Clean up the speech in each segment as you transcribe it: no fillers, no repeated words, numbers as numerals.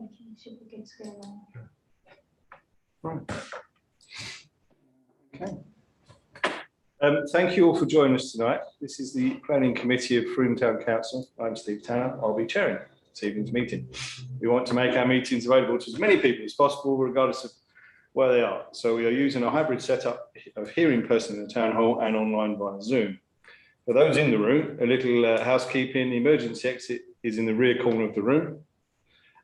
Thank you. Should be good to go on. Right. Okay. Thank you all for joining us tonight. This is the Planning Committee of Frome Town Council. I'm Steve Tanner. I'll be chairing this evening's meeting. We want to make our meetings available to as many people as possible, regardless of where they are. So we are using a hybrid setup of here in person in the town hall and online via Zoom. For those in the room, a little housekeeping. The emergency exit is in the rear corner of the room.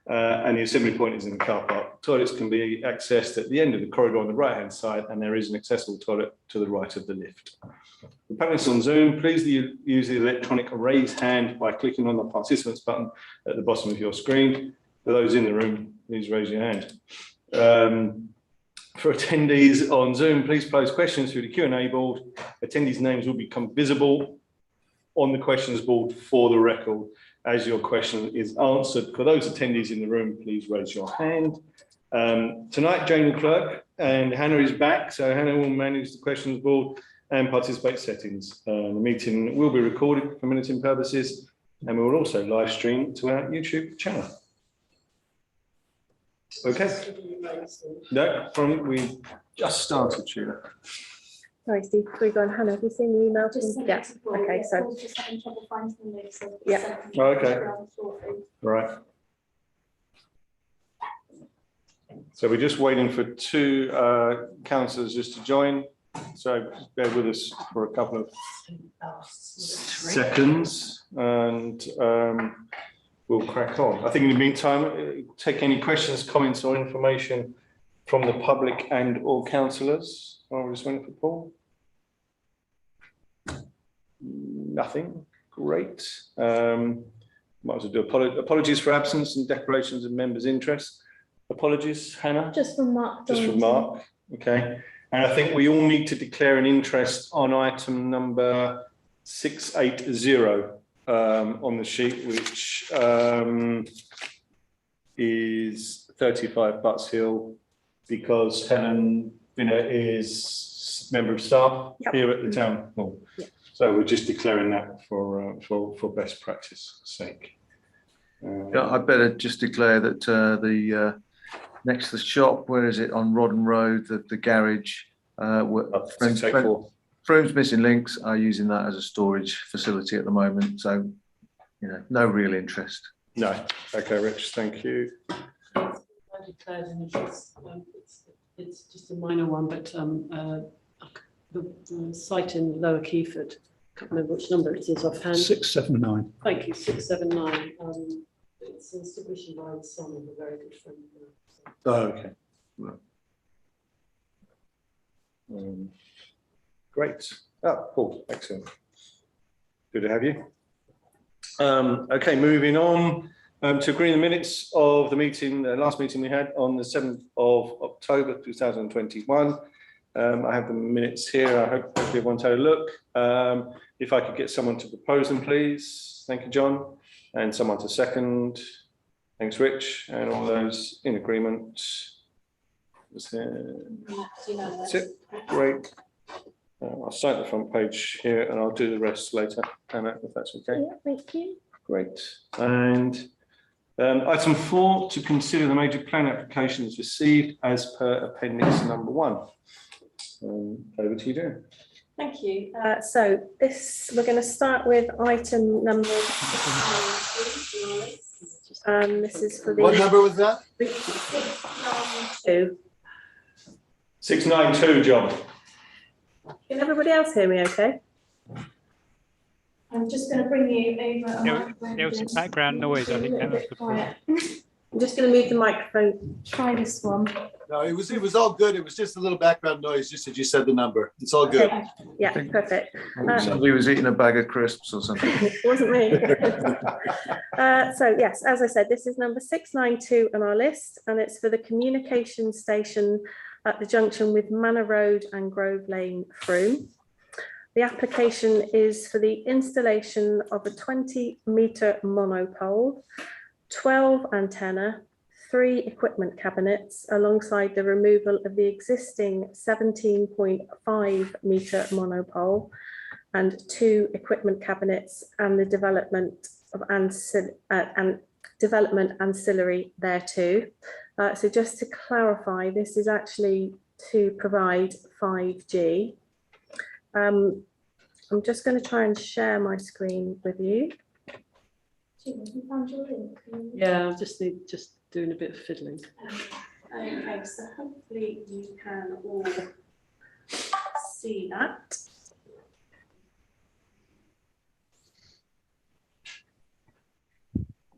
And the assembly point is in the car park. Toilets can be accessed at the end of the corridor on the right hand side, and there is an accessible toilet to the right of the lift. For panelists on Zoom, please use the electronic raise hand by clicking on the participants button at the bottom of your screen. For those in the room, please raise your hand. For attendees on Zoom, please pose questions through the Q&A board. Attendees' names will become visible on the questions board for the record as your question is answered. For those attendees in the room, please raise your hand. Tonight, Jane will clerk and Hannah is back. So Hannah will manage the questions board and participate settings. The meeting will be recorded for minuting purposes, and we will also live stream to our YouTube channel. Okay. No, we just started, Sheila. Sorry, Steve, before you go on, Hannah, have you seen the email? Yeah. Okay, so. Just having trouble finding the link, so Yeah. Oh, okay. Right. So we're just waiting for two councillors just to join. So bear with us for a couple of seconds and we'll crack on. I think in the meantime, take any questions, comments or information from the public and or councillors. Oh, we're just waiting for Paul. Nothing. Great. Might as well do apologies for absence and declarations of members' interest. Apologies, Hannah? Just from Mark. Just from Mark. Okay. And I think we all need to declare an interest on item number 680 on the sheet, which is 35 Butts Hill, because Helen Vinner is member of staff here at the town hall. Yep. So we're just declaring that for best practice sake. Yeah, I better just declare that the next to the shop, where is it, on Rodden Road, the garage, Frome's Missing Links are using that as a storage facility at the moment. So, you know, no real interest. No. Okay, Rich, thank you. I declared an interest. It's just a minor one, but the site in Lower Keyford, I can't remember which number it is offhand. 679. Thank you, 679. It's an submission by the son of a very good friend. Oh, okay. Great. Oh, cool. Excellent. Good to have you. Okay, moving on to agree the minutes of the meeting, the last meeting we had on the 7th of October 2021. I have the minutes here. I hope everyone's had a look. If I could get someone to propose them, please. Thank you, John. And someone to second. Thanks, Rich. And all those in agreement. That's it. Great. I'll start the front page here and I'll do the rest later, Anna, if that's okay. Yeah, thank you. Great. And item 4, to consider the major plan applications received as per appendix number 1. Over to you, Jen. Thank you. So this, we're going to start with item number 692. This is for the. What number was that? 692. 692, John. Can everybody else hear me okay? I'm just going to bring you over. There was some background noise. I think that was the point. I'm just going to move the microphone. Try this one. No, it was all good. It was just a little background noise, just as you said the number. It's all good. Okay. Yeah, perfect. Somebody was eating a bag of crisps or something. It wasn't me. So yes, as I said, this is number 692 on our list, and it's for the communication station at the junction with Manor Road and Grove Lane, Frome. The application is for the installation of a 20-metre monopole, 12 antenna, 3 equipment cabinets, alongside the removal of the existing 17.5 metre monopole and 2 equipment cabinets, and the development of development ancillary thereto. So just to clarify, this is actually to provide 5G. I'm just going to try and share my screen with you. Have you found your link? Yeah, I'm just doing a bit of fiddling. Okay, so hopefully you can all see that.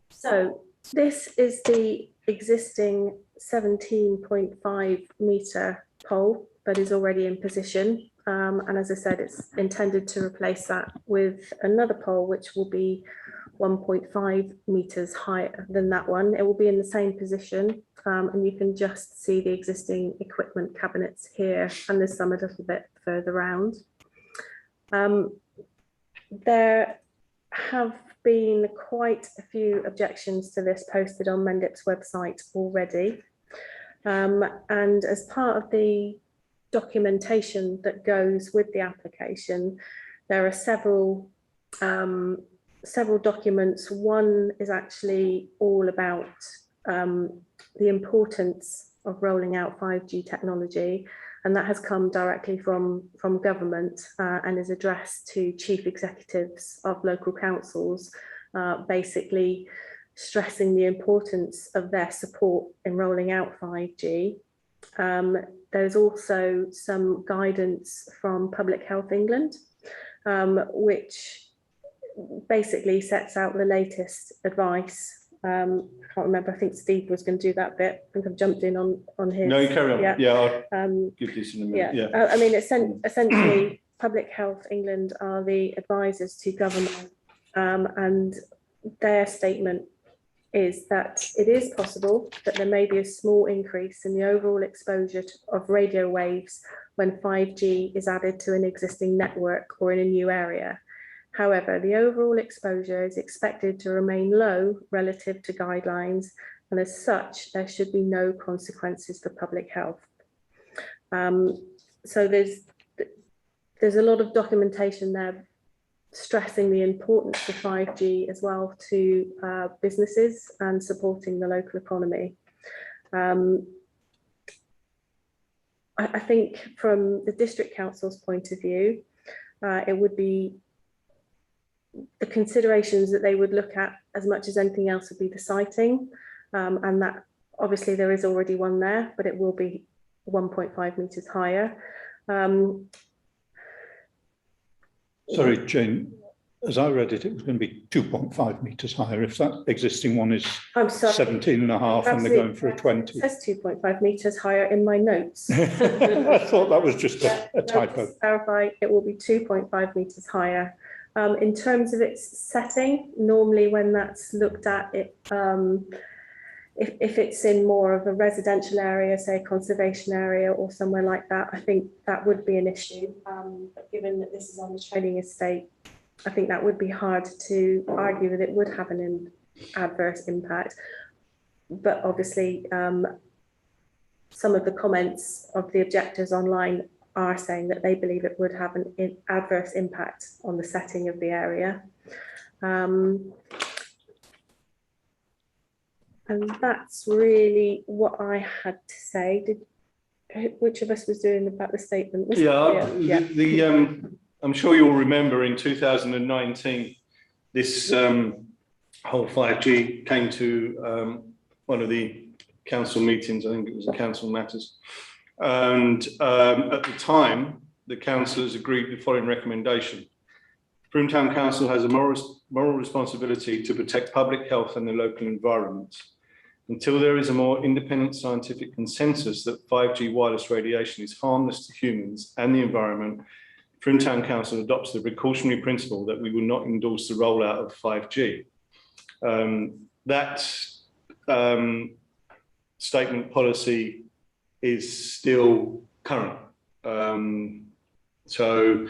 So this is the existing 17.5 metre pole that is already in position. And as I said, it's intended to replace that with another pole, which will be 1.5 metres higher than that one. It will be in the same position, and you can just see the existing equipment cabinets here, and there's some a little bit further round. There have been quite a few objections to this posted on Mendip's website already. And as part of the documentation that goes with the application, there are several documents. One is actually all about the importance of rolling out 5G technology, and that has come directly from government and is addressed to chief executives of local councils, basically stressing the importance of their support in rolling out 5G. There's also some guidance from Public Health England, which basically sets out the latest advice. I can't remember, I think Steve was going to do that bit. I think I've jumped in on his. No, you carry on. Yeah, I'll give this in a minute. Yeah. I mean, essentially, Public Health England are the advisors to government, and their statement is that it is possible that there may be a small increase in the overall exposure of radio waves when 5G is added to an existing network or in a new area. However, the overall exposure is expected to remain low relative to guidelines, and as such, there should be no consequences for public health. So there's a lot of documentation there stressing the importance of 5G as well to businesses and supporting the local economy. I think from the district council's point of view, it would be the considerations that they would look at as much as anything else would be the siting, and that obviously there is already one there, but it will be 1.5 metres higher. Sorry, Jane, as I read it, it was going to be 2.5 metres higher. If that existing one is 17 and a half and they're going for a 20. It says 2.5 metres higher in my notes. I thought that was just a typo. To clarify, it will be 2.5 metres higher. In terms of its setting, normally when that's looked at, if it's in more of a residential area, say a conservation area or somewhere like that, I think that would be an issue. But given that this is on the trading estate, I think that would be hard to argue that it would have an adverse impact. But obviously, some of the comments of the objectors online are saying that they believe it would have an adverse impact on the setting of the area. And that's really what I had to say. Which of us was doing about the statement? I'm sure you'll remember in 2019, this whole 5G came to one of the council meetings. I think it was the council matters. And at the time, the councillors agreed the following recommendation. Froome Town Council has a moral responsibility to protect public health and the local environment. Until there is a more independent scientific consensus that 5G wireless radiation is harmless to humans and the environment, Froome Town Council adopts the precautionary principle that we will not endorse the rollout of 5G. That statement policy is still current. So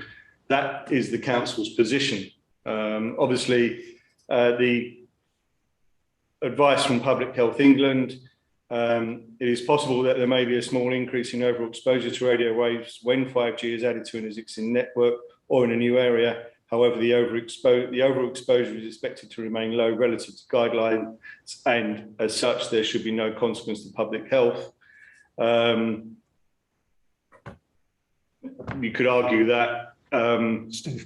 that is the council's position. Obviously, the advice from Public Health England, it is possible that there may be a small increase in overall exposure to radio waves when 5G is added to an existing network or in a new area. However, the overall exposure is expected to remain low relative to guidelines, and as such, there should be no consequence to public health. You could argue that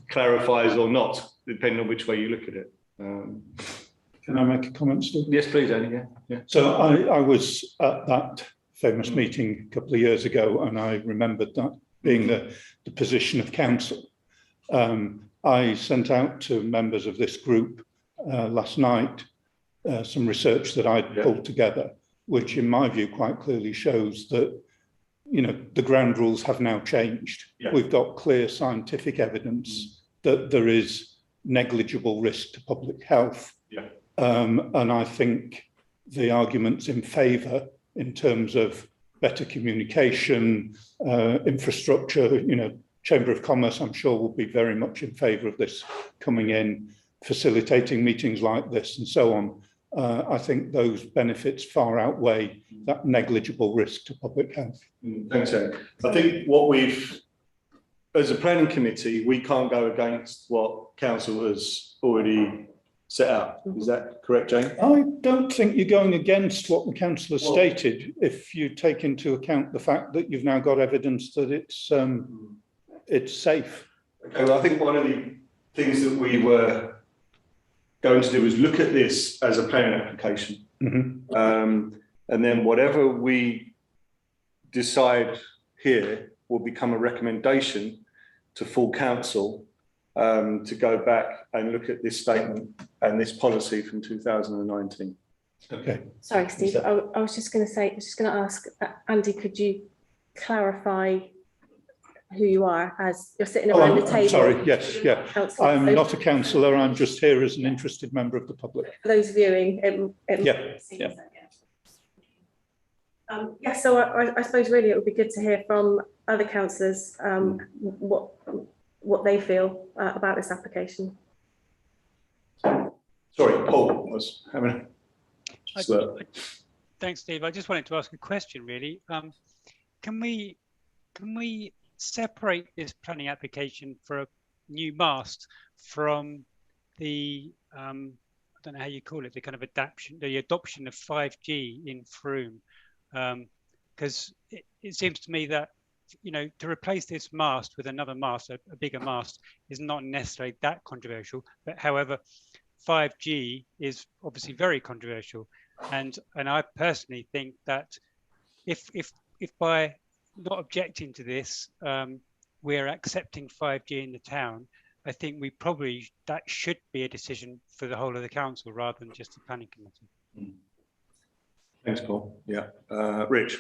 clarifies or not, depending on which way you look at it. Can I make a comment, Steve? Yes, please, Andy. Yeah. So I was at that famous meeting a couple of years ago, and I remembered that being the position of council. I sent out to members of this group last night some research that I'd pulled together, which in my view quite clearly shows that, you know, the ground rules have now changed. Yeah. We've got clear scientific evidence that there is negligible risk to public health. Yeah. And I think the arguments in favour in terms of better communication, infrastructure, you know, Chamber of Commerce, I'm sure, will be very much in favour of this coming in, facilitating meetings like this and so on. I think those benefits far outweigh that negligible risk to public health. Thanks, Andy. I think as a planning committee, we can't go against what council has already set out. Is that correct, Jane? I don't think you're going against what the council has stated, if you take into account the fact that you've now got evidence that it's safe. Okay, well, I think one of the things that we were going to do is look at this as a planning application. Mm-hmm. And then whatever we decide here will become a recommendation to full council to go back and look at this statement and this policy from 2019. Okay. Sorry, Steve, I was just going to ask, Andy, could you clarify who you are as you're sitting around the table? Sorry, yes, yeah. Councillor. I'm not a councillor, I'm just here as an interested member of the public. For those viewing, so I suppose really it would be good to hear from other councillors what they feel about this application. Sorry, Paul was having a slur. Thanks, Steve. I just wanted to ask a question, really. Can we separate this planning application for a new mast from the I don't know how you call it, the kind of adoption of 5G in Frome? Because it seems to me that, you know, to replace this mast with another mast, a bigger mast, is not necessarily that controversial. But however, 5G is obviously very controversial, and I personally think that if by not objecting to this, we're accepting 5G in the town, I think that should be a decision for the whole of the council rather than just the planning committee. Thanks, Paul. Yeah, Rich.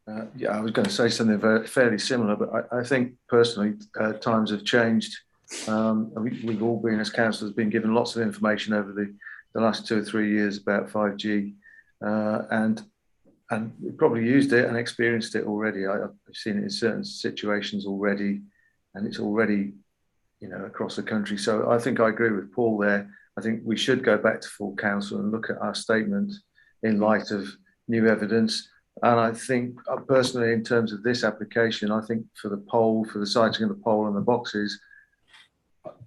I was going to say something fairly similar, but I think personally times have changed. We've all been, as councillors, been given lots of information over the last 2 or 3 years about 5G, and we've probably used it and experienced it already. I've seen it in certain situations already, and it's already, you know, across the country. So I think I agree with Paul there. I think we should go back to full council and look at our statement in light of new evidence. And I think personally, in terms of this application, I think for the siting of the pole and the boxes,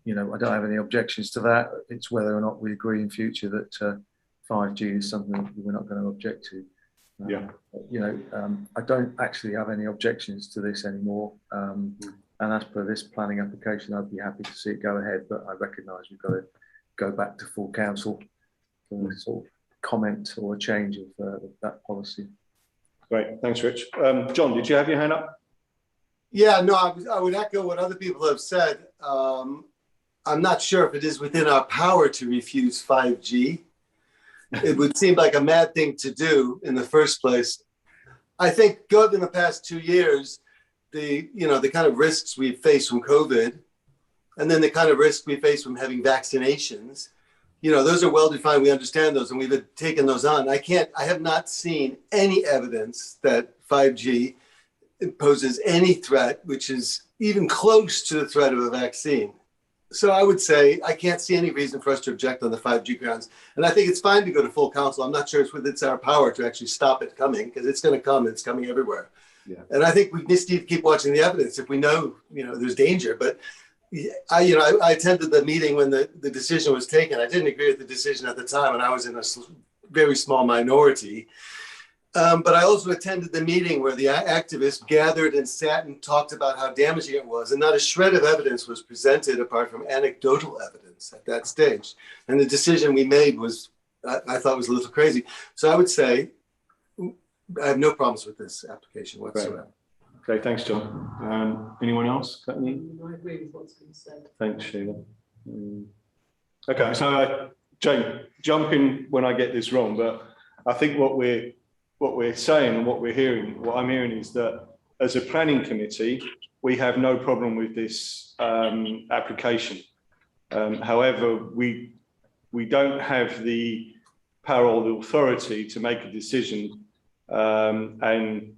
you know, I don't have any objections to that. It's whether or not we agree in future that 5G is something that we're not going to object to. You know, I don't actually have any objections to this anymore. And as per this planning application, I'd be happy to see it go ahead, but I recognise we've got to go back to full council for a sort of comment or a change of that policy. Great, thanks, Rich. John, did you have your hand up? Yeah, no, I would echo what other people have said. I'm not sure if it is within our power to refuse 5G. It would seem like a mad thing to do in the first place. I think, given the past 2 years, the kind of risks we've faced from COVID, and then the kind of risks we face from having vaccinations, you know, those are well defined. We understand those, and we've taken those on. I have not seen any evidence that 5G poses any threat, which is even close to the threat of a vaccine. So I would say I can't see any reason for us to object on the 5G grounds. And I think it's fine to go to full council. I'm not sure it's our power to actually stop it coming, because it's going to come. It's coming everywhere. Yeah. And I think we just need to keep watching the evidence if we know, there's danger. But I attended the meeting when the decision was taken. I didn't agree with the decision at the time, and I was in a very small minority. But I also attended the meeting where the activists gathered and sat and talked about how damaging it was, and not a shred of evidence was presented apart from anecdotal evidence at that stage. And the decision we made was, I thought, was a little crazy. So I would say I have no problems with this application whatsoever. Okay, thanks, John. Anyone else got any? I agree with what's been said. Thanks, Sheila. Okay, so Jane, jump in when I get this wrong, but I think what we're saying and what I'm hearing is that as a planning committee, we have no problem with this application. However, we don't have the power or the authority to make a decision, and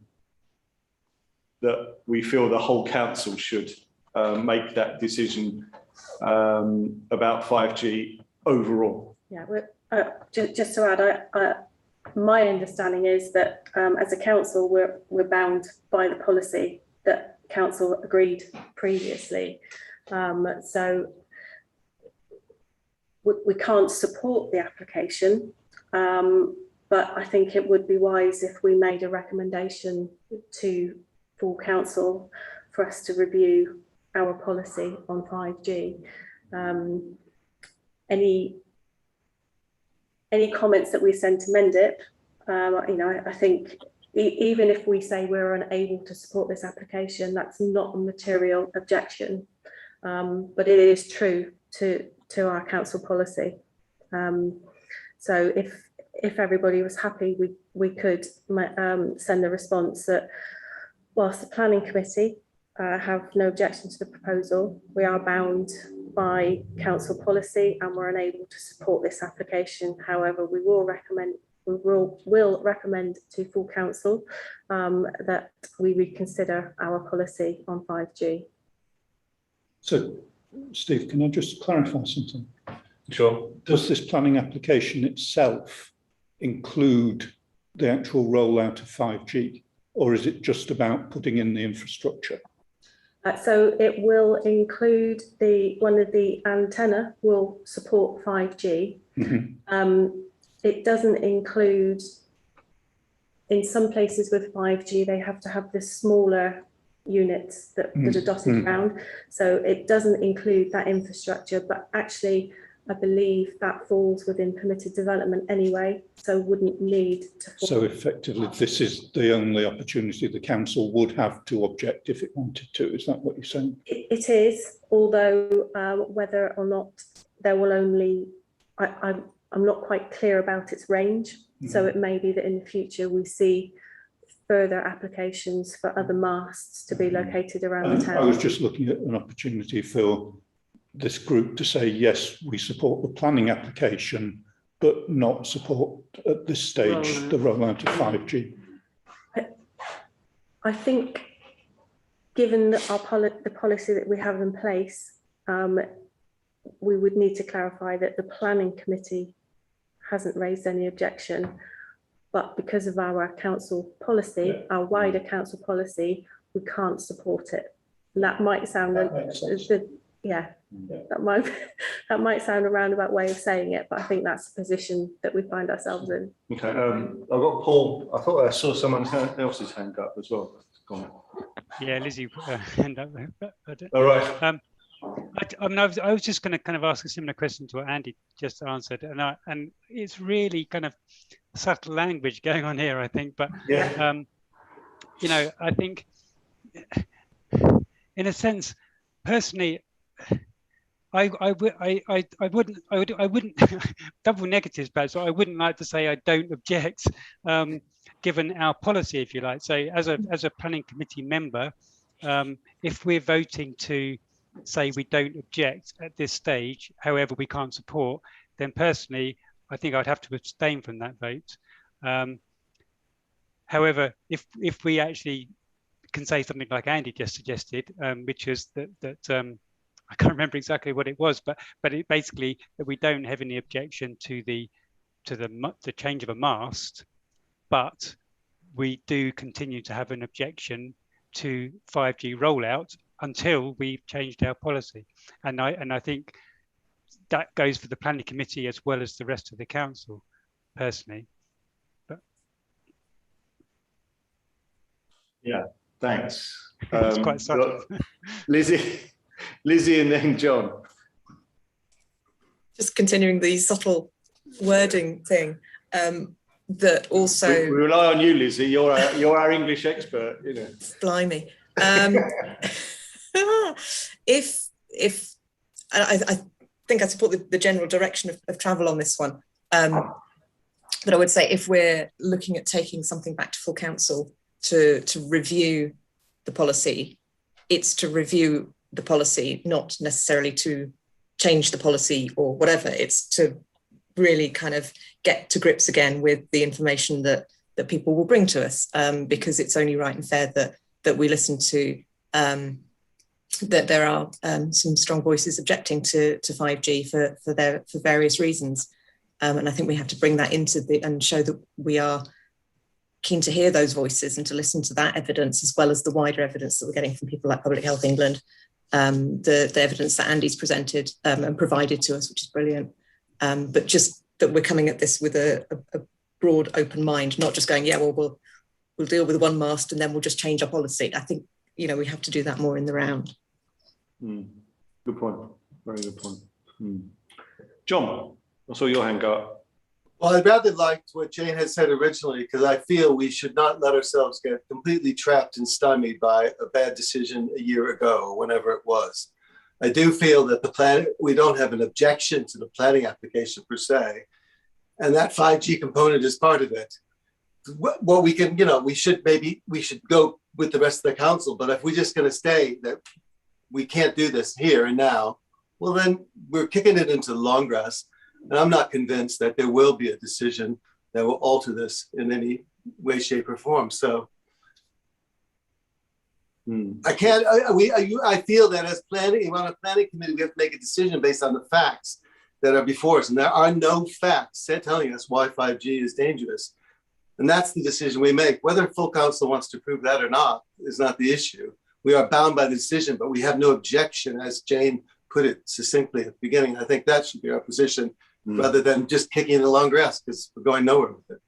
that we feel the whole council should make that decision about 5G overall. Yeah, just to add, my understanding is that as a council, we're bound by the policy that council agreed previously. So we can't support the application, but I think it would be wise if we made a recommendation to full council for us to review our policy on 5G. Any comments that we send to mend it, I think even if we say we're unable to support this application, that's not a material objection, but it is true to our council policy. So if everybody was happy, we could send a response that whilst the planning committee have no objection to the proposal, we are bound by council policy and we're unable to support this application. However, we will recommend to full council that we reconsider our policy on 5G. So, Steve, can I just clarify something? Sure. Does this planning application itself include the actual rollout of 5G, or is it just about putting in the infrastructure? So it will include one of the antenna will support 5G. Mm-hmm. It doesn't include, in some places with 5G, they have to have the smaller units that are dotted around. So it doesn't include that infrastructure, but actually I believe that falls within permitted development anyway, so wouldn't need to. So effectively, this is the only opportunity the council would have to object if it wanted to. Is that what you're saying? It is, although whether or not there will only, I'm not quite clear about its range. Mm-hmm. So it may be that in the future we see further applications for other masts to be located around the town. I was just looking at an opportunity for this group to say, yes, we support the planning application, but not support at this stage the rollout of 5G. I think, given that the policy that we have in place, we would need to clarify that the planning committee hasn't raised any objection, but because of our council policy, our wider council policy, we can't support it. And that might sound that might sound a roundabout way of saying it, but I think that's the position that we find ourselves in. Okay, I've got Paul. I thought I saw someone else's hand up as well. Go on. Yeah, Lizzie put her hand up. All right. I was just going to kind of ask a similar question to what Andy just answered, and it's really kind of subtle language going on here, I think. But yeah. I think, in a sense, personally, I wouldn't double negatives, but so I wouldn't like to say I don't object, given our policy, if you like. So as a planning committee member, if we're voting to say we don't object at this stage, however we can't support, then personally I think I'd have to abstain from that vote. However, if we actually can say something like Andy just suggested, which is that I can't remember exactly what it was, but it basically that we don't have any objection to the change of a mast, but we do continue to have an objection to 5G rollout until we've changed our policy. And I think that goes for the planning committee as well as the rest of the council, personally. But Yeah, thanks. it's quite subtle. Lizzie and then John. Just continuing the subtle wording thing, that also We rely on you, Lizzie. You're our English expert, you know. blimey. If I think I support the general direction of travel on this one, but I would say if we're looking at taking something back to full council to review the policy, it's to review the policy, not necessarily to change the policy or whatever. It's to really kind of get to grips again with the information that people will bring to us, because it's only right and fair that we listen to that there are some strong voices objecting to 5G for various reasons, and I think we have to bring that into and show that we are keen to hear those voices and to listen to that evidence as well as the wider evidence that we're getting from people like Public Health England, the evidence that Andy's presented and provided to us, which is brilliant. But just that we're coming at this with a broad, open mind, not just going, yeah, well, we'll deal with one mast and then we'll just change our policy. I think, we have to do that more in the round. Good point. Very good point. John, I saw your hand go up. Well, I rather liked what Jane had said originally, because I feel we should not let ourselves get completely trapped and stymied by a bad decision a year ago or whenever it was. I do feel that we don't have an objection to the planning application per se, and that 5G component is part of it. What we can, we should go with the rest of the council, but if we're just going to stay that we can't do this here and now, well, then we're kicking it into the long grass. And I'm not convinced that there will be a decision that will alter this in any way, shape, or form. So I can't. I feel that as planning, on a planning committee, we have to make a decision based on the facts that are before us, and there are no facts telling us why 5G is dangerous. And that's the decision we make. Whether full council wants to prove that or not is not the issue. We are bound by the decision, but we have no objection, as Jane put it succinctly at the beginning. I think that should be our position, rather than just kicking in the long grass, because we're going nowhere with it.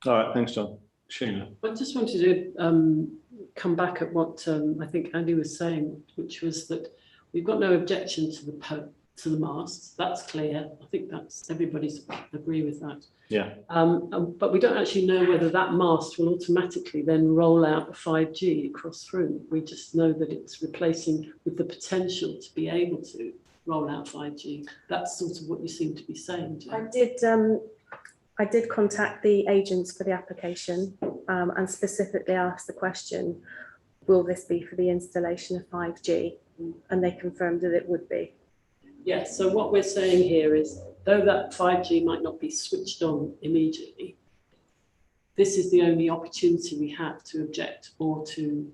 All right, thanks, John. Sheena. I just wanted to come back at what I think Andy was saying, which was that we've got no objection to the masts. That's clear. I think that's everybody's agree with that. Yeah. But we don't actually know whether that mast will automatically then roll out 5G across through. We just know that it's replacing with the potential to be able to roll out 5G. That's sort of what you seem to be saying, Jane. I did contact the agents for the application and specifically asked the question, will this be for the installation of 5G? And they confirmed that it would be. Yes, so what we're saying here is, though that 5G might not be switched on immediately, this is the only opportunity we have to object or to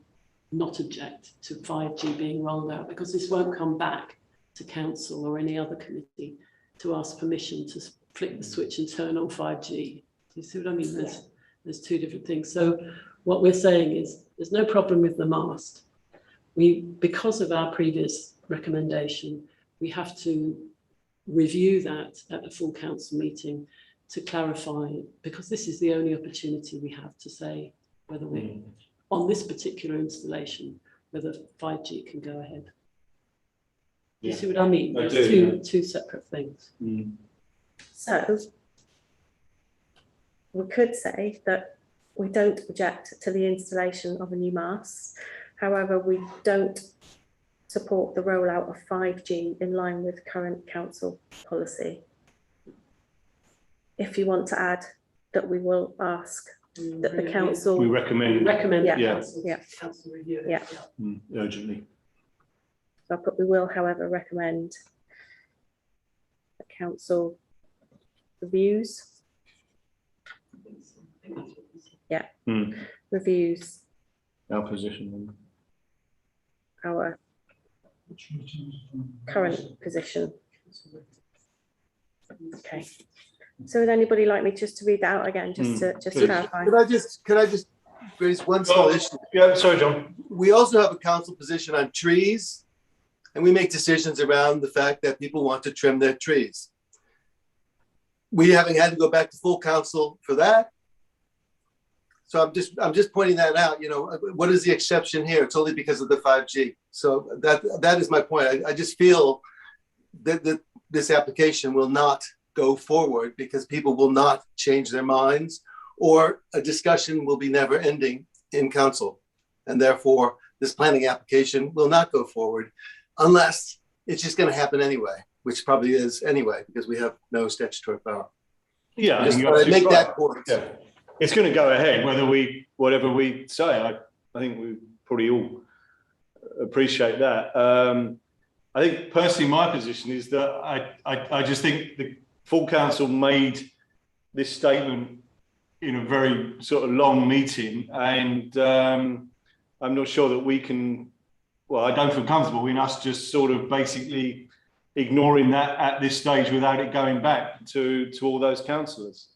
not object to 5G being rolled out, because this won't come back to council or any other committee to ask permission to flick the switch and turn on 5G. Do you see what I mean? There's two different things. So what we're saying is there's no problem with the mast. Because of our previous recommendation, we have to review that at the full council meeting to clarify, because this is the only opportunity we have to say whether we're on this particular installation, whether 5G can go ahead. You see what I mean? There's two separate things. So we could say that we don't object to the installation of a new mast. However, we don't support the rollout of 5G in line with current council policy. If you want to add that we will ask that the council... We recommend Council review it. Yeah. Urgently. So I put we will, however, recommend the council reviews. Yeah, reviews Our position. our current position. Okay. So would anybody like me just to read that out again, just to please. clarify? Can I just raise one small issue? Yeah, sorry, John. We also have a council position on trees, and we make decisions around the fact that people want to trim their trees. We haven't had to go back to full council for that. So I'm just pointing that out. You know, what is the exception here? It's only because of the 5G. So that is my point. I just feel that this application will not go forward because people will not change their minds, or a discussion will be never ending in council. And therefore, this planning application will not go forward unless it's just going to happen anyway, which probably is anyway, because we have no statutory power. Yeah, Just you're make right. that point. Yeah. It's going to go ahead, whatever we say. I think we probably all appreciate that. I think personally, my position is that I just think the full council made this statement in a very sort of long meeting, and I'm not sure that we can. Well, I don't feel comfortable in us just sort of basically ignoring that at this stage without it going back to all those councillors.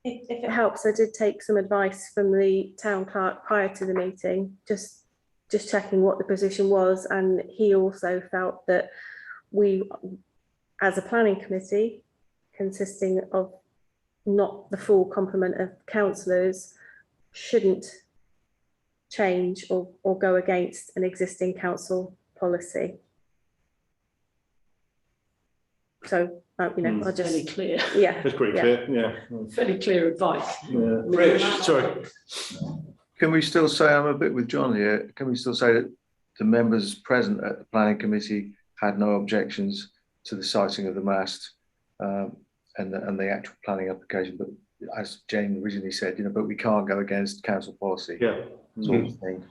If it helps, I did take some advice from the town clerk prior to the meeting, just checking what the position was, and he also felt that we, as a planning committee, consisting of not the full complement of councillors, shouldn't change or go against an existing council policy. So you know, I'll just Fairly clear. yeah, That's pretty clear. Yeah. Fairly clear advice. Yeah. Rich, sorry. Can we still say, I'm a bit with John here, can we still say that the members present at the planning committee had no objections to the siting of the mast and the actual planning application? But as Jane originally said, you know, but we can't go against council policy. Yeah. Sort of thing.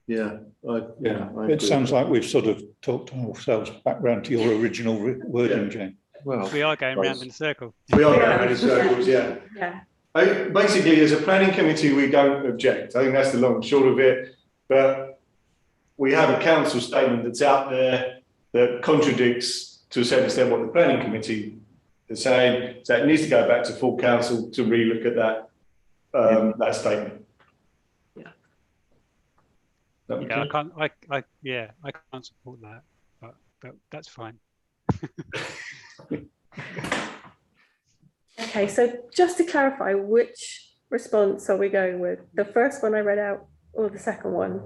Yeah. It sounds like we've sort of talked ourselves back round to your original wording, Yeah. Jane. Well, We are going round in a circle. We are going in circles, yeah. yeah. Basically, as a planning committee, we don't object. I think that's the long and short of it. But we have a council statement that's out there that contradicts, to a certain extent, what the planning committee is saying. So it needs to go back to full council to relook at that statement. Yeah, I can't support that, but that's fine. Okay, so just to clarify, which response are we going with? The first one I read out or the second one?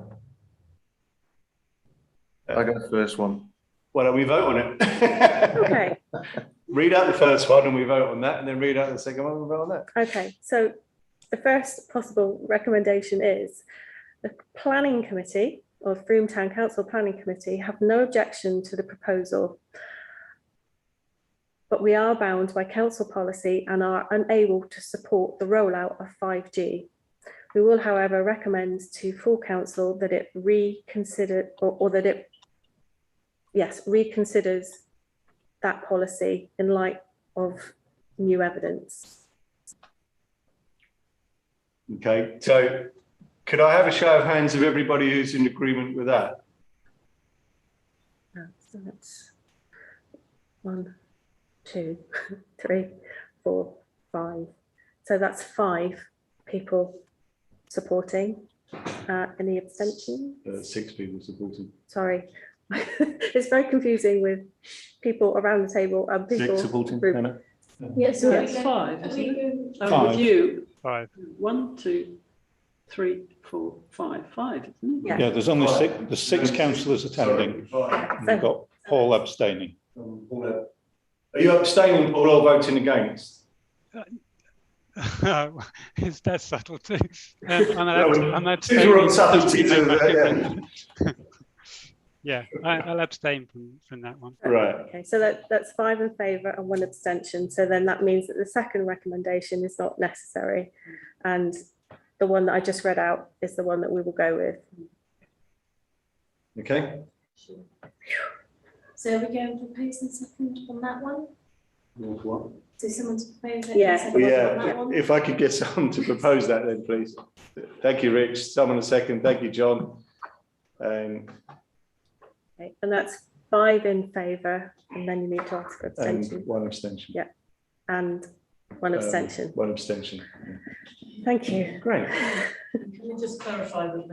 I got the first one. Why don't we vote on it? Okay. Read out the first one and we vote on that, and then read out the second one and we vote on that. Okay, so the first possible recommendation is the planning committee, or Frome Town Council Planning Committee, have no objection to the proposal, but we are bound by council policy and are unable to support the rollout of 5G. We will, however, recommend to full council that it reconsider, or that it, yes, reconsiders that policy in light of new evidence. Okay, so could I have a show of hands of everybody who's in agreement with that? So that's 1, 2, 3, 4, 5. So that's 5 people supporting. Any abstentions? 6 people supporting. Sorry, it's very confusing with people around the table and people. 6 supporting. Group. Anna? Yes, So that's 5, isn't it? Oh, with you. 5. 1, 2, 3, 4, 5. 5, isn't it? Yeah. There's only there's 6 councillors attending, and we've got Paul abstaining. Are you abstaining or voting against? Is that subtle too? I'm abstaining. Yeah, I'll abstain from that one. Right. Okay, so that's 5 in favour and 1 abstention. So then that means that the second recommendation is not necessary, and the one that I just read out is the one that we will go with. Okay. So are we going to propose and second on that one? What? So someone's proposed it? Yeah. and second on that Yeah, one? if I could get someone to propose that then, please. Thank you, Rich. Someone a second. Thank you, John. Okay, and that's 5 in favour, and then you need to ask for abstention. And 1 abstention. Yeah, and 1 abstention. 1 abstention. Thank you. Great. Can we just clarify that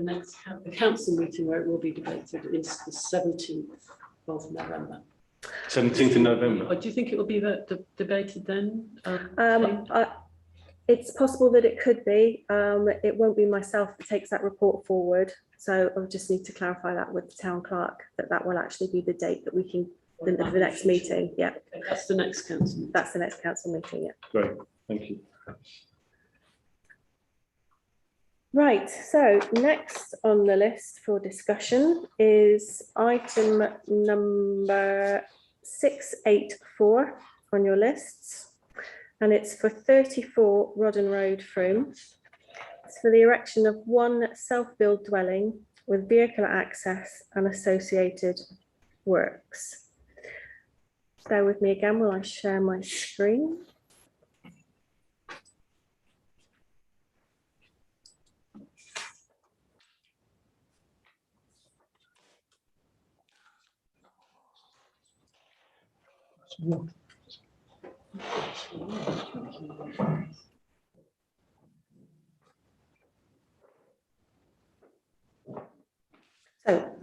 the council meeting where it will be debated is the 17th of November? 17th of November. Or do you think it will be debated then? It's possible that it could be. It won't be myself that takes that report forward. So I'll just need to clarify that with the town clerk, that will actually be the date that we can, the next meeting. Yeah. Okay, that's the next council meeting. That's the next council meeting, yeah. Great, thank you. Right, so next on the list for discussion is item number 684 on your lists, and it's for 34 Rodden Road, Frome. It's for the erection of 1 self-built dwelling with vehicle access and associated works. Bear with me again while I share my screen. So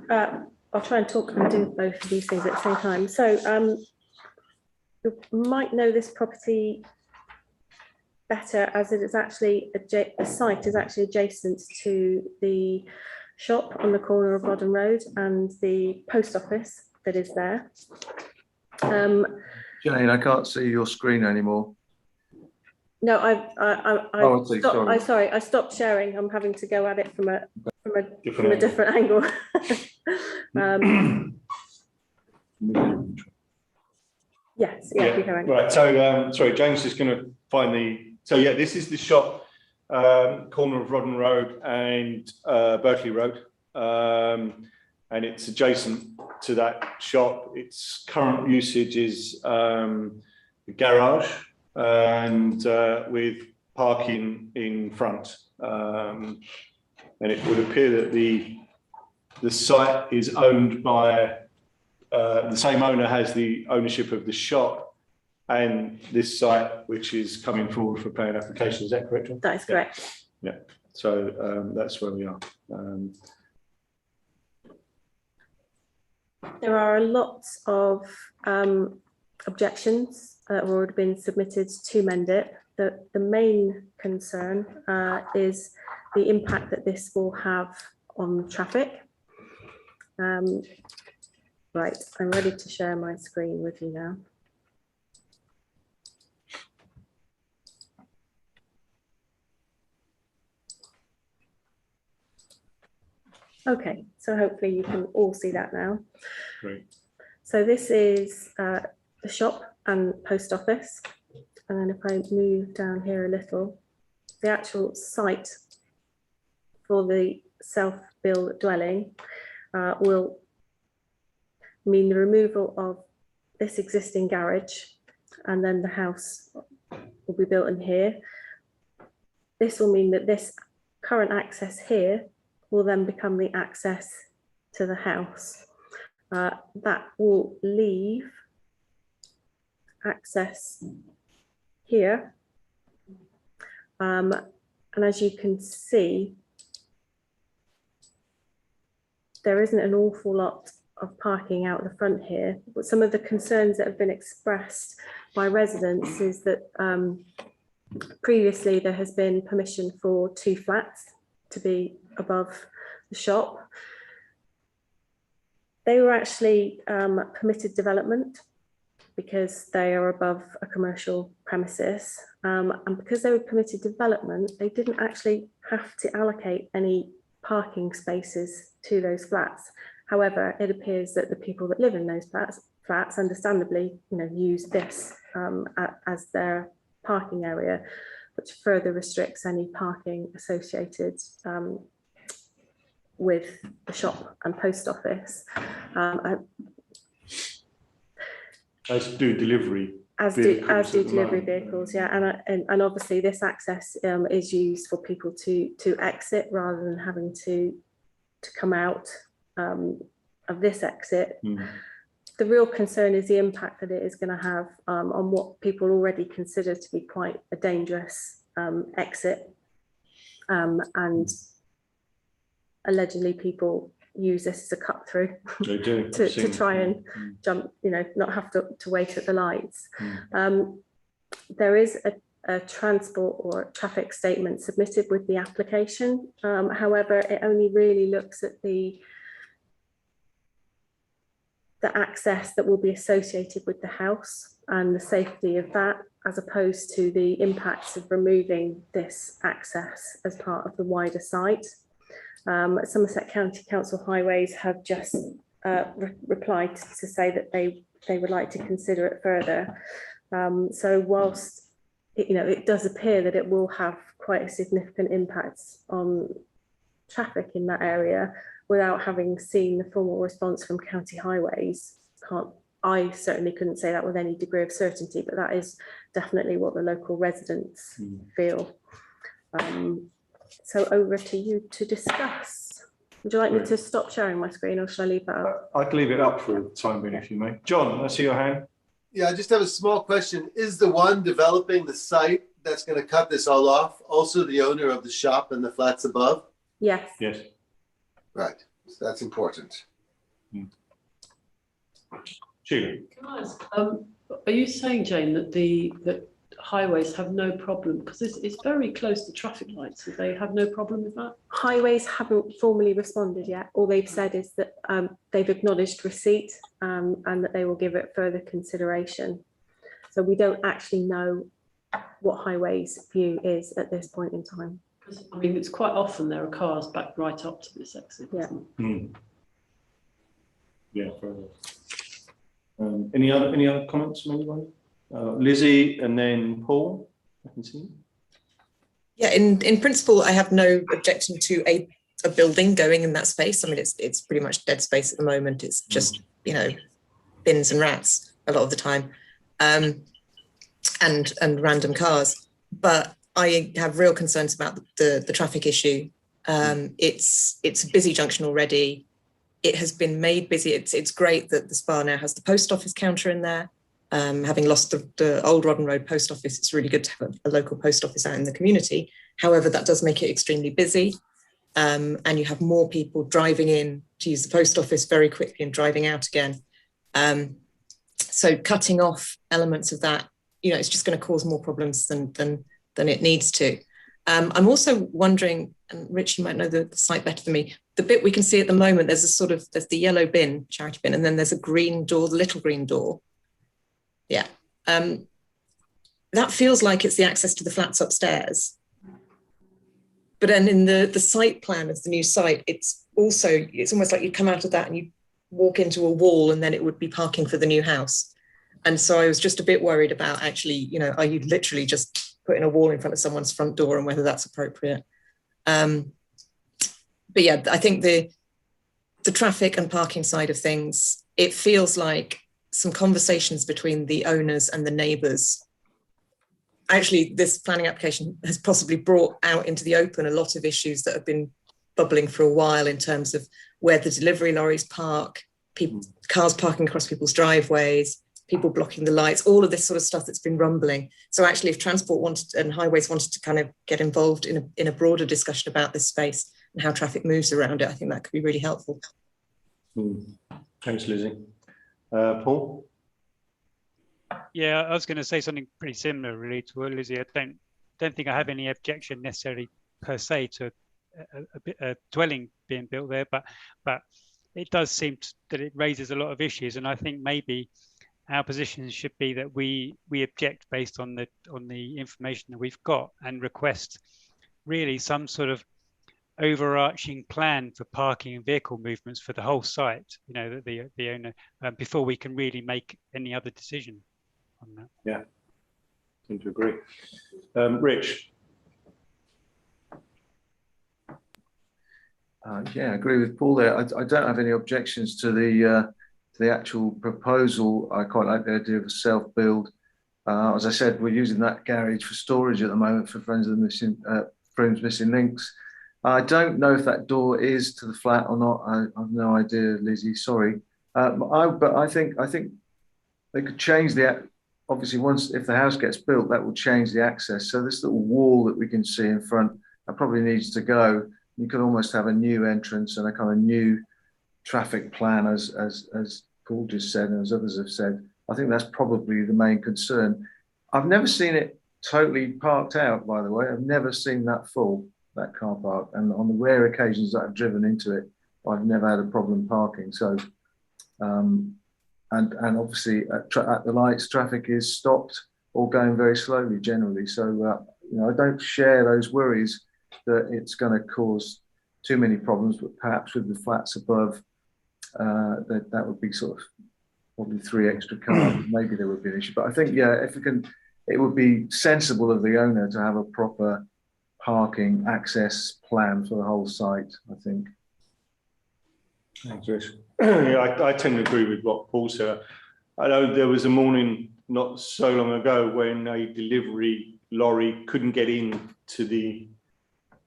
I'll try and talk and do both of these things at the same time. So you might know this property better, as it is actually the site is actually adjacent to the shop on the corner of Rodden Road and the post office that is there. Jane, I can't see your screen anymore. No, sorry. I stopped sharing. I'm having to go at it from a different angle. Yes, yeah, keep going. Right, so sorry, James is going to find so yeah, this is the shop, corner of Rodden Road and Berkeley Road, and it's adjacent to that shop. Its current usage is the garage and with parking in front, and it would appear that the site is owned by the same owner has the ownership of the shop and this site, which is coming forward for planning application. Is that correct, John? That is correct. Yeah. So that's where we are. There are a lot of objections that have already been submitted to mend it. The main concern is the impact that this will have on traffic. Right, I'm ready to share my screen with you now. Okay, so hopefully you can all see that now. Great. So this is the shop and post office. And then if I move down here a little, the actual site for the self-built dwelling will mean the removal of this existing garage, and then the house will be built in here. This will mean that this current access here will then become the access to the house. That will leave access here. And as you can see, there isn't an awful lot of parking out the front here. But some of the concerns that have been expressed by residents is that previously there has been permission for 2 flats to be above the shop. They were actually permitted development because they are above a commercial premises, and because they were permitted development, they didn't actually have to allocate any parking spaces to those flats. However, it appears that the people that live in those flats understandably, use this as their parking area, which further restricts any parking associated with the shop and post office. As do delivery. As do delivery vehicles, yeah, and obviously this access is used for people to exit rather than having to come out of this exit. the real concern is the impact that it is going to have on what people already consider to be quite a dangerous exit. And allegedly people use this as a cut through They do. to try and jump, not have to wait at the lights. There is a transport or traffic statement submitted with the application. However, it only really looks at the access that will be associated with the house and the safety of that, as opposed to the impacts of removing this access as part of the wider site. Somerset County Council Highways have just replied to say that they would like to consider it further. So whilst it does appear that it will have quite a significant impact on traffic in that area, without having seen the formal response from County Highways, I certainly couldn't say that with any degree of certainty, but that is definitely what the local residents feel. So over to you to discuss. Would you like me to stop sharing my screen, or should I leave that up? I'd leave it up for the time being, if you may. John, I see your hand. Yeah, I just have a small question. Is the one developing the site that's going to cut this all off also the owner of the shop and the flats above? Yes. Yes. Right. So that's important. Sheila. Can I ask, are you saying, Jane, that highways have no problem, because it's very close to traffic lights, so they have no problem with that? Highways haven't formally responded yet. All they've said is that they've acknowledged receipt and that they will give it further consideration. So we don't actually know what Highways' view is at this point in time. I mean, it's quite often there are cars backed right up to this exit. Yeah. Yeah, fair enough. Any other comments from anyone? Lizzie and then Paul, I can see. Yeah, in principle, I have no objection to a building going in that space. I mean, it's pretty much dead space at the moment. It's just, bins and rats a lot of the time, and random cars. But I have real concerns about the traffic issue. It's a busy junction already. It has been made busy. It's great that the Spa now has the post office counter in there. Having lost the old Rodden Road post office, it's really good to have a local post office out in the community. However, that does make it extremely busy. And you have more people driving in to use the post office very quickly and driving out again. So cutting off elements of that, it's just going to cause more problems than it needs to. I'm also wondering, and Rich, you might know the site better than me, the bit we can see at the moment, there's the yellow bin, charity bin, and then there's a green door, the little green door. Yeah. That feels like it's the access to the flats upstairs. But then in the site plan of the new site, it's almost like you come out of that and you walk into a wall, and then it would be parking for the new house. And so I was just a bit worried about actually, are you literally just putting a wall in front of someone's front door, and whether that's appropriate. But yeah, I think the traffic and parking side of things, it feels like some conversations between the owners and the neighbours. Actually, this planning application has possibly brought out into the open a lot of issues that have been bubbling for a while in terms of where the delivery lorries park, cars parking across people's driveways, people blocking the lights, all of this sort of stuff that's been rumbling. So actually, if Transport and Highways wanted to kind of get involved in a broader discussion about this space and how traffic moves around it, I think that could be really helpful. Thanks, Lizzie. Paul? Yeah, I was going to say something pretty similar, really, to what Lizzie. I don't think I have any objection necessarily per se to a dwelling being built there, but it does seem that it raises a lot of issues, and I think maybe our position should be that we object based on the information that we've got, and request really some sort of overarching plan for parking and vehicle movements for the whole site, that the owner, before we can really make any other decision on that. Yeah, I seem to agree. Rich? Yeah, I agree with Paul there. I don't have any objections to the actual proposal. I quite like the idea of a self-build. As I said, we're using that garage for storage at the moment for Friends of the Missing Froome's Missing Links. I don't know if that door is to the flat or not. I have no idea, Lizzie, sorry. But I think they could change obviously once, if the house gets built, that will change the access. So this little wall that we can see in front, that probably needs to go. You could almost have a new entrance and a kind of new traffic plan, as Paul just said, and as others have said. I think that's probably the main concern. I've never seen it totally parked out, by the way. I've never seen that full, that car park. And on the rare occasions that I've driven into it, I've never had a problem parking. So, and obviously at the lights, traffic is stopped or going very slowly generally. So, you know, I don't share those worries that it's going to cause too many problems, but perhaps with the flats above, that would be sort of probably 3 extra cars. Maybe there would be an issue. But I think, yeah, if we can, it would be sensible of the owner to have a proper parking access plan for the whole site, I think. Thanks, Rich. Yeah, I tend to agree with what Paul said. I know there was a morning not so long ago when a delivery lorry couldn't get in to the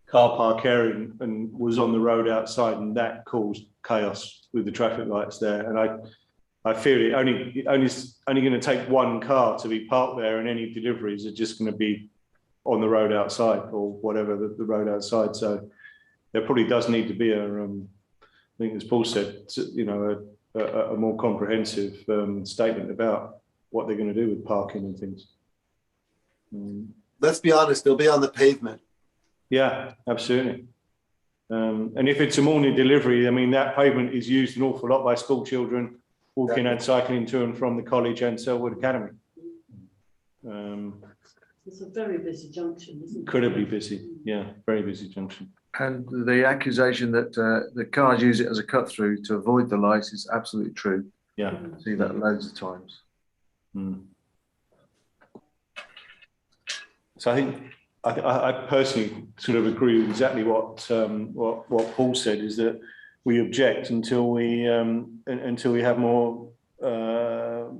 car park area and was on the road outside, and that caused chaos with the traffic lights there. And I fear it only going to take one car to be parked there, and any deliveries are just going to be on the road outside or whatever the road outside. So there probably does need to be I think as Paul said, you know, a more comprehensive statement about what they're going to do with parking and things. Let's be honest, they'll be on the pavement. Yeah, absolutely. And if it's a morning delivery, I mean, that pavement is used an awful lot by school children walking and cycling to and from the college and Selwood Academy. It's a very busy junction, isn't it? Incredibly busy, yeah, very busy junction. And the accusation that the cars use it as a cut through to avoid the lights is absolutely true. Yeah. I see that loads of times. So I think I personally sort of agree with exactly what Paul said, is that we object until we have more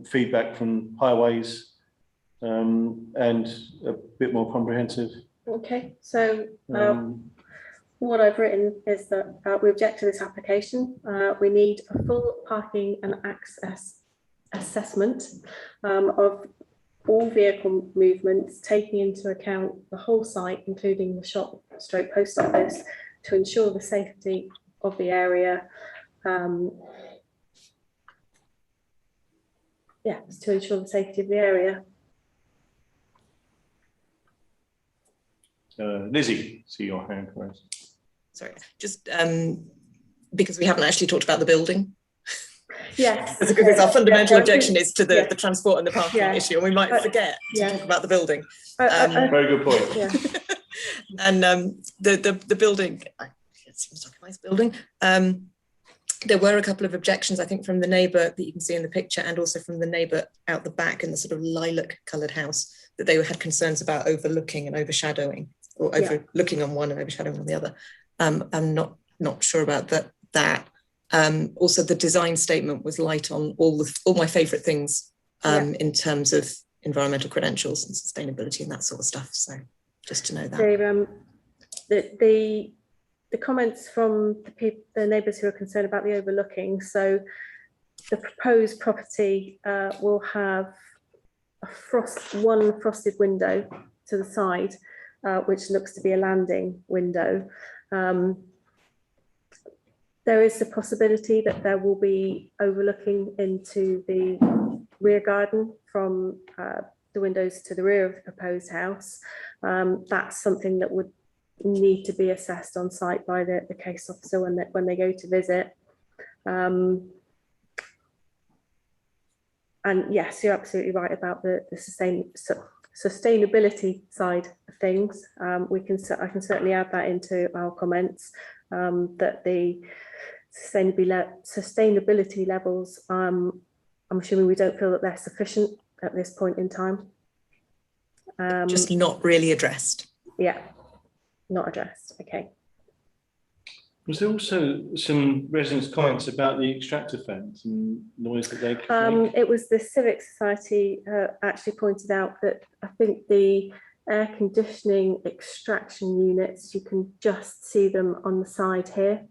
feedback from highways and a bit more comprehensive. Okay, so what I've written is that we object to this application. We need a full parking and access assessment of all vehicle movements, taking into account the whole site, including the shop / post office, to ensure the safety of the area. Yeah, to ensure the safety of the area. Lizzie, see your hand raised. Sorry, just because we haven't actually talked about the building. Yes. Because our fundamental objection is to the transport and the parking issue, and we might forget to talk about the building. Very good point. Yeah. And the building, it seems like a nice building. There were a couple of objections, I think, from the neighbour that you can see in the picture, and also from the neighbour out the back in the sort of lilac coloured house, that they had concerns about overlooking and overshadowing, or overlooking on one and overshadowing on the other. I'm not sure about that. Also, the design statement was light on all my favourite things in terms of environmental credentials and sustainability and that sort of stuff. So just to know that. The comments from the neighbours who are concerned about the overlooking. So the proposed property will have one frosted window to the side, which looks to be a landing window. There is the possibility that there will be overlooking into the rear garden from the windows to the rear of the proposed house. That's something that would need to be assessed on site by the case officer when they go to visit. And yes, you're absolutely right about the sustainability side of things. I can certainly add that into our comments, that the sustainability levels, I'm assuming we don't feel that they're sufficient at this point in time. Just not really addressed. Yeah, not addressed. Okay. Was there also some residents' comments about the extractor fans and noise that they could make? It was the Civic Society actually pointed out that I think the air conditioning extraction units, you can just see them on the side here.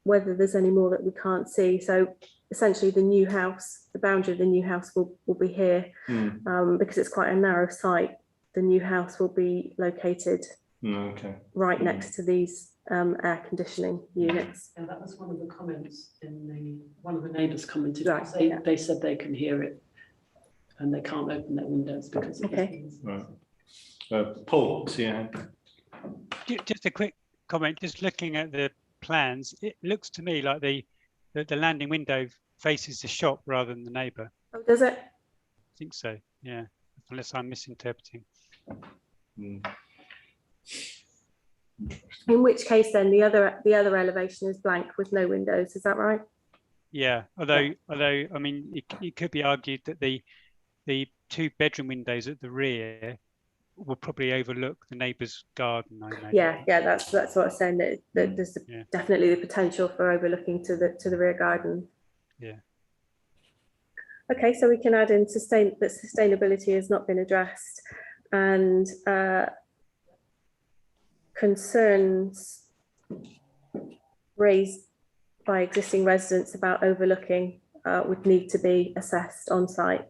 whether there's any more that we can't see. So essentially the new house, the boundary of the new house will be here, because it's quite a narrow site. The new house will be located right next to these air conditioning units. Yeah, that was one of the comments one of the neighbours commented. Right, They said they can hear it and they can't open their windows because of this. Right. Paul, see you. Just a quick comment, just looking at the plans, it looks to me like the landing window faces the shop rather than the neighbour. Oh, does it? I think so, yeah, unless I'm misinterpreting. In which case then the other elevation is blank with no windows, is that right? Yeah, although I mean it could be argued that the 2 bedroom windows at the rear will probably overlook the neighbour's garden, I imagine. Yeah, that's what I'm saying, that there's definitely the potential for overlooking to the rear garden. Yeah. Okay, so we can add in that sustainability has not been addressed, and concerns raised by existing residents about overlooking would need to be assessed on site.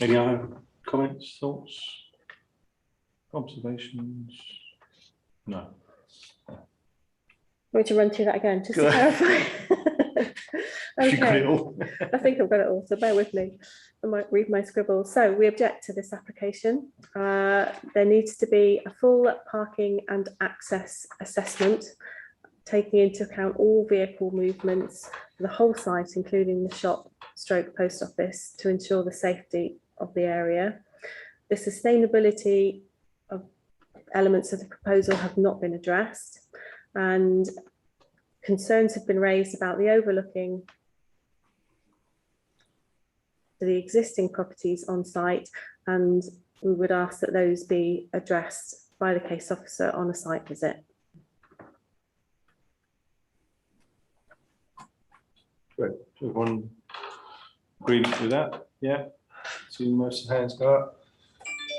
Any other comments, thoughts, observations? No. Want to run through that again, just to clarify? You got it all. I think I've got it all, so bear with me. I might read my scribbles. So we object to this application. There needs to be a full parking and access assessment, taking into account all vehicle movements for the whole site, including the shop / post office, to ensure the safety of the area. The sustainability of elements of the proposal have not been addressed, and concerns have been raised about the overlooking to the existing properties on site, and we would ask that those be addressed by the case officer on a site visit. Great. Everyone agree with that? Yeah. See most of the hands go up.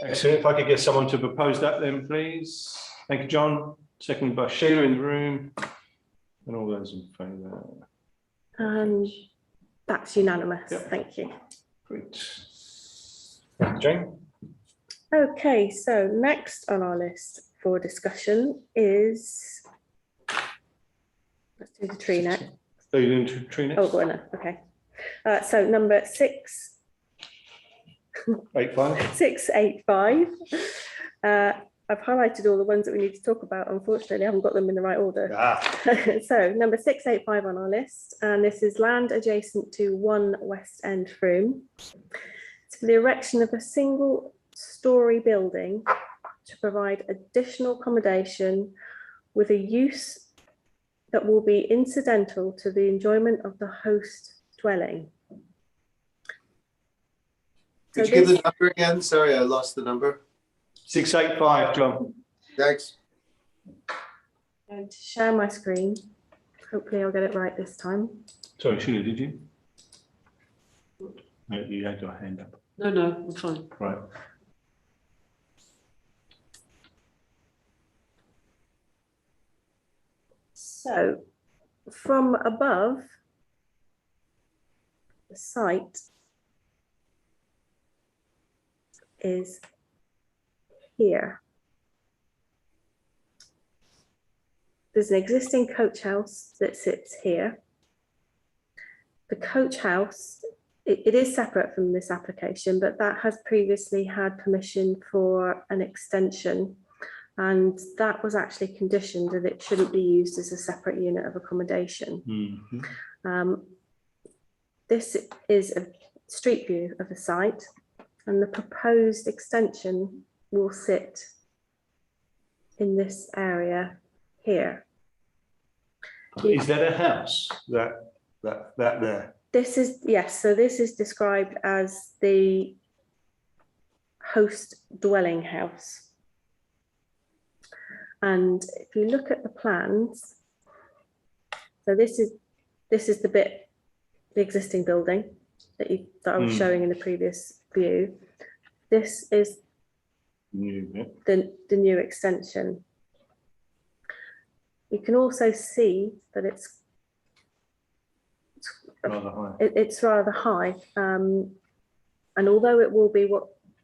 Excellent. If I could get someone to propose that then, please. Thank you, John. Seconded by Sheila in the room. And all those in favour. And that's unanimous. Yep. Thank you. Great. Thank you, Jane. Okay, so next on our list for discussion is, let's do the tree next. Are you doing tree next? Oh, go on now. Okay. So number 685. I've highlighted all the ones that we need to talk about. Unfortunately, I haven't got them in the right order. So number 685 on our list, and this is land adjacent to 1 West End Froome. It's for the erection of a single-storey building to provide additional accommodation with a use that will be incidental to the enjoyment of the host dwelling. Could you give the number again? Sorry, I lost the number. 685, John. Thanks. I'm going to share my screen. Hopefully I'll get it right this time. Sorry, Sheila, did you? No, you had your hand up. No, I'm fine. Right. So from above, the site is here. There's an existing coach house that sits here. The coach house, it is separate from this application, but that has previously had permission for an extension, and that was actually conditioned that it shouldn't be used as a separate unit of accommodation. This is a street view of the site, and the proposed extension will sit in this area here. Is that a house? That there? This is, yes, so this is described as the host dwelling house. And if you look at the plans, so this is the bit, the existing building that I was showing in the previous view. This is New bit. the new extension. You can also see that it's Rather high. it's rather high, and although it will be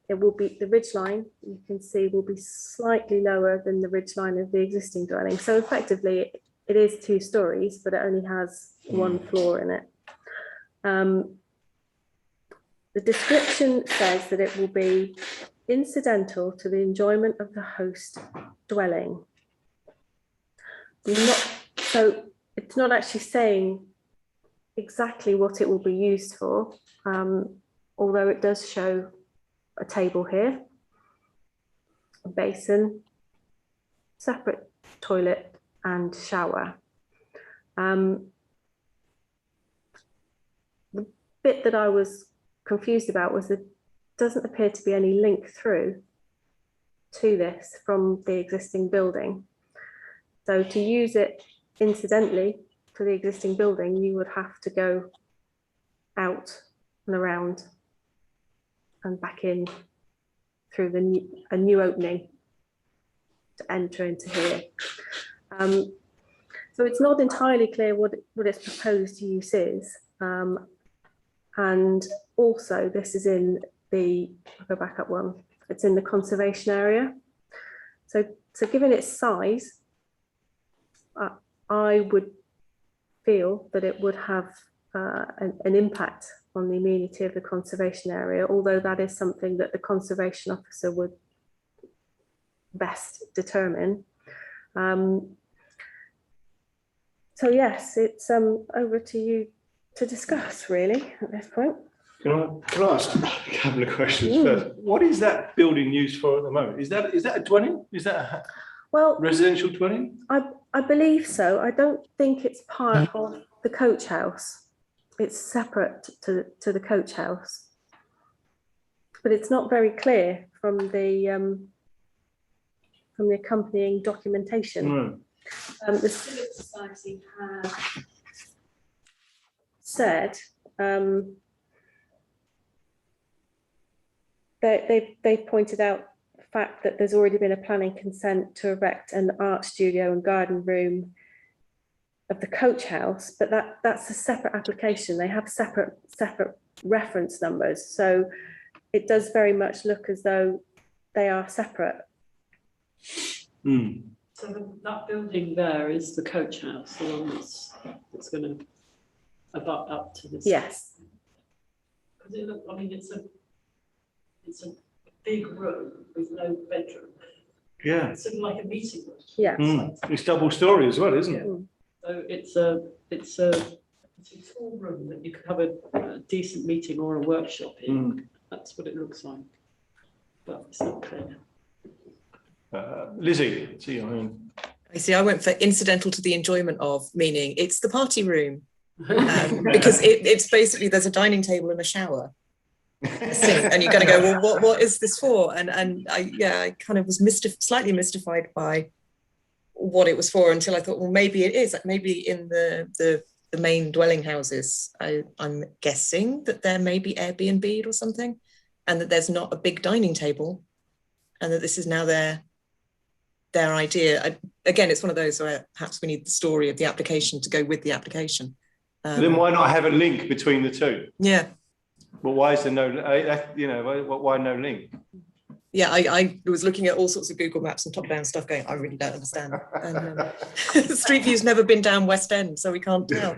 the ridge line, you can see will be slightly lower than the ridge line of the existing dwelling. So effectively, it is 2 stories, but it only has 1 floor in it. The description says that it will be incidental to the enjoyment of the host dwelling. So it's not actually saying exactly what it will be used for, although it does show a table here, a basin, separate toilet and shower. The bit that I was confused about was that doesn't appear to be any link through to this from the existing building. So to use it incidentally to the existing building, you would have to go out and around and back in through a new opening to enter into here. So it's not entirely clear what its proposed use is. And also this is in the, I'll go back up one, it's in the conservation area. So given its size, I would feel that it would have an impact on the amenity of the conservation area, although that is something that the conservation officer would best determine. So yes, it's over to you to discuss really at this point. Can I ask a couple of questions first? What is that building used for at the moment? Is that a dwelling? Is that a residential dwelling? I believe so. I don't think it's part of the coach house. It's separate to the coach house, but it's not very clear from the accompanying documentation. The Civic Society have said they've pointed out the fact that there's already been a planning consent to erect an art studio and garden room of the coach house, but that's a separate application. They have separate reference numbers, so it does very much look as though they are separate. So that building there is the coach house, the one that's going to abut up to this. Yes. Because it look, I mean, it's a big room with no bedroom. Yeah. It's sort of like a meeting room. Yeah. It's double story as well, isn't it? So it's a full room that you could have a decent meeting or a workshop in. That's what it looks like, but it's not clear. Lizzie, I went for incidental to the enjoyment of, meaning it's the party room, because it's basically there's a dining table and a shower, and you're going to go, well, what is this for? And I kind of was slightly mystified by what it was for until I thought, well, maybe it is. Maybe in the main dwelling houses, I'm guessing that there may be Airbnb or something, and that there's not a big dining table, and that this is now their idea. Again, it's one of those where perhaps we need the story of the application to go with the application. Then why not have a link between the two? Yeah. But why is there no? Why no link? Yeah, I was looking at all sorts of Google Maps and top-down stuff going, I really don't understand. And Street View's never been down West End, so we can't tell.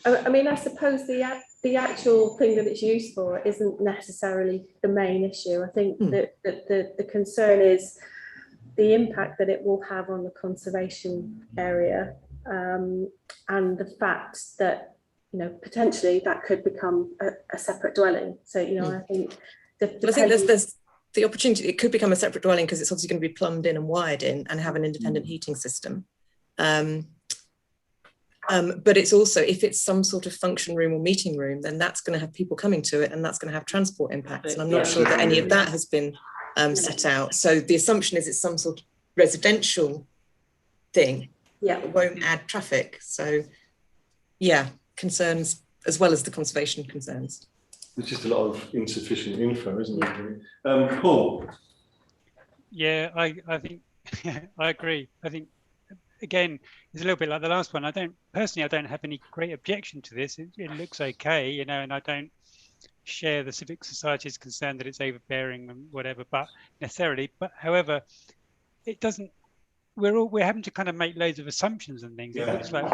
I mean, I suppose the actual thing that it's used for isn't necessarily the main issue. I think that the concern is the impact that it will have on the conservation area, and the fact that, potentially that could become a separate dwelling. So, I think I think there's the opportunity, it could become a separate dwelling because it's obviously going to be plumbed in and wired in and have an independent heating system. But it's also, if it's some sort of function room or meeting room, then that's going to have people coming to it and that's going to have transport impacts. And I'm not sure that any of that has been set out. So the assumption is it's some sort of residential thing. Yeah. It won't add traffic. So yeah, concerns as well as the conservation concerns. There's just a lot of insufficient info, isn't there? Paul? Yeah, I think I agree. I think again, it's a little bit like the last one. I don't have any great objection to this. It looks okay, you know, and I don't share the Civic Society's concern that it's overbearing and whatever, but necessarily. But however, it doesn't. We're having to kind of make loads of assumptions and things. It Yeah. looks like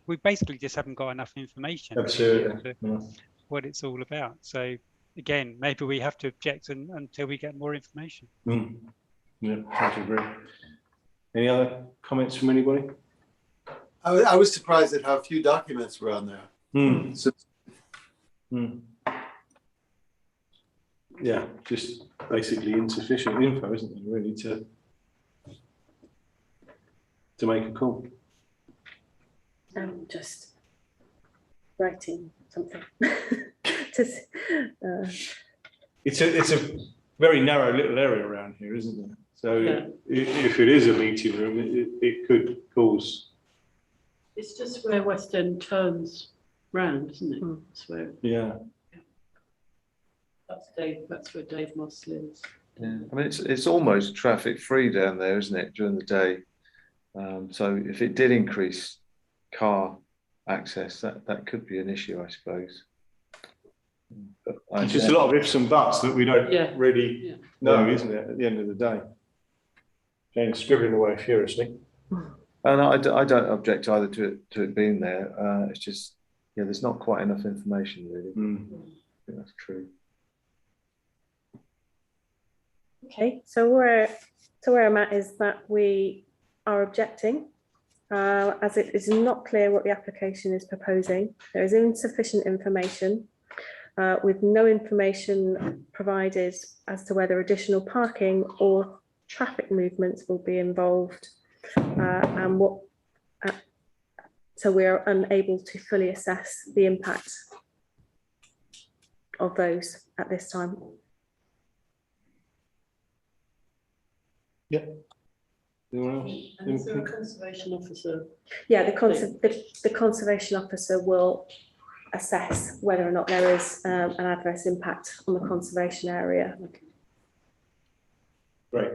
we basically just haven't got enough information Absolutely. to what it's all about. So again, maybe we have to object until we get more information. Mm. Yeah, I agree. Any other comments from anybody? I was surprised at how few documents were on there. Mm. So, Yeah, just basically insufficient info, isn't there, really, to make a call. Just writing something. It's a very narrow little area around here, isn't there? So Yeah. if it is a meeting room, it could cause. It's just where West End turns round, isn't it? That's where. Yeah. That's where Dave Moss lives. Yeah, I mean, it's almost traffic free down there, isn't it, during the day? So if it did increase car access, that could be an issue, I suppose. But It's just a lot of ifs and buts that we don't really know, Yeah. isn't it, at the end of the day? Jane's scribbling away furiously. And I don't object either to it being there. It's just, yeah, there's not quite enough information, really. I think that's true. Okay, so where I'm at is that we are objecting, as it is not clear what the application is proposing. There is insufficient information, with no information provided as to whether additional parking or traffic movements will be involved, and what. So we are unable to fully assess the impact of those at this time. Yeah. And is there a conservation officer? Yeah, the conservation officer will assess whether or not there is an adverse impact on the conservation area. Great.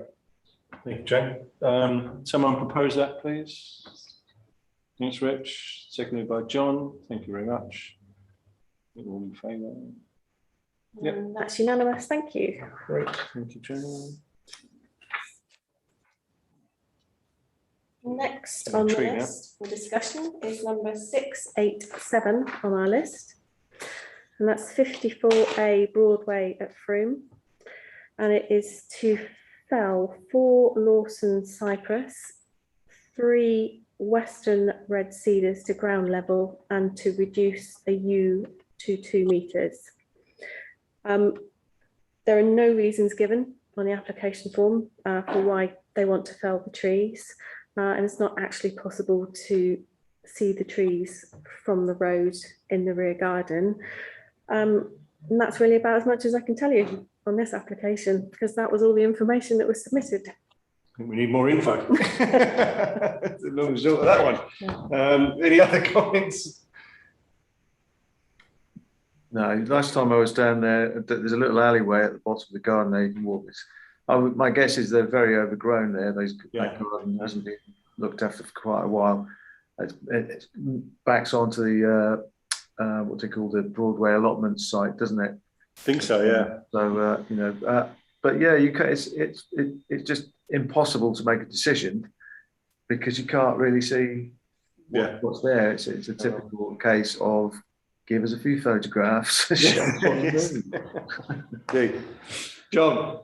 Thank you, Jane. Someone propose that, please. Thanks, Rich. Seconded by John. Thank you very much. All in favour? Yep. That's unanimous. Thank you. Great. Thank you, Jane. Next on the list for discussion is number 687 on our list, and that's 54A Broadway at Frome, and it is to fell 4 Lawson cypress, 3 Western red cedars to ground level, and to reduce a yew to 2 metres. There are no reasons given on the application form for why they want to fell the trees. And it's not actually possible to see the trees from the road in the rear garden. And that's really about as much as I can tell you on this application, because that was all the information that was submitted. I think we need more info. That's the long and short of that one. Yeah. Any other comments? No, last time I was down there, there's a little alleyway at the bottom of the garden there you can walk. My guess is they're very overgrown there. That garden hasn't been looked after for quite a while. It backs onto the what they call the Broadway allotment site, doesn't it? I think so, yeah. So you know, but yeah, you can. It's just impossible to make a decision because you can't really see what's there. It's a typical case of give us a few photographs. John.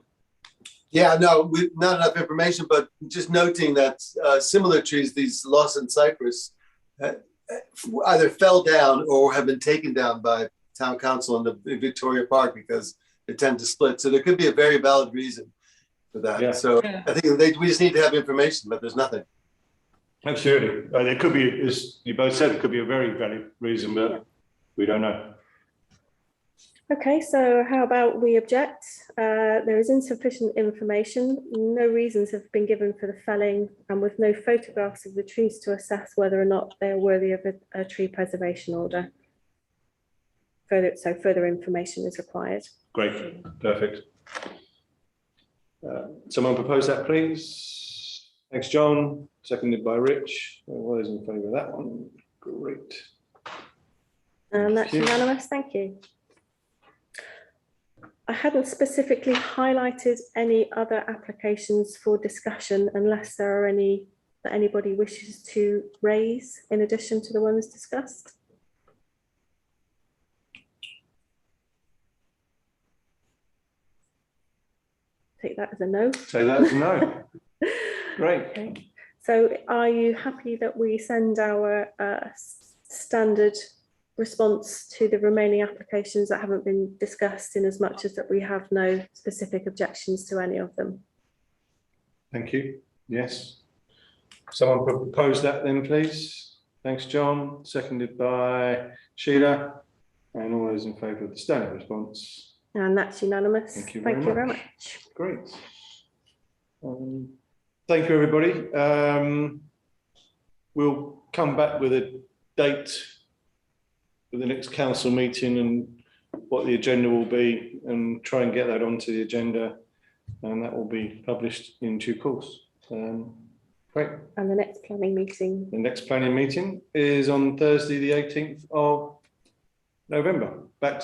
Yeah, no, not enough information, but just noting that similar trees, these Lawson cypress, either fell down or have been taken down by town council in Victoria Park because they tend to split. So there could be a very valid reason for that. Yeah. So I think we just need to have information, but there's nothing. Absolutely. There could be, as you both said, it could be a very valid reason, but we don't know. Okay, so how about we object? There is insufficient information. No reasons have been given for the felling, and with no photographs of the trees to assess whether or not they are worthy of a tree preservation order. Further information is required. Great, perfect. Someone propose that, please. Thanks, John. Seconded by Rich. All those in favour of that one? Great. And that's Thank you. unanimous, thank you. I hadn't specifically highlighted any other applications for discussion unless there are any that anybody wishes to raise in addition to the ones discussed. Take that as a no. Say that as a no. Great. Okay. So are you happy that we send our standard response to the remaining applications that haven't been discussed, in as much as that we have no specific objections to any of them? Thank you. Yes. Someone propose that then, please. Thanks, John. Seconded by Sheila. And all those in favour of the standard response? And that's unanimous. Thank you Thank you very much. much. Great. Thank you, everybody. We'll come back with a date for the next council meeting and what the agenda will be, and try and get that onto the agenda, and that will be published in due course. Great. And the next planning meeting? The next planning meeting is on Thursday, the 18th of November. Back to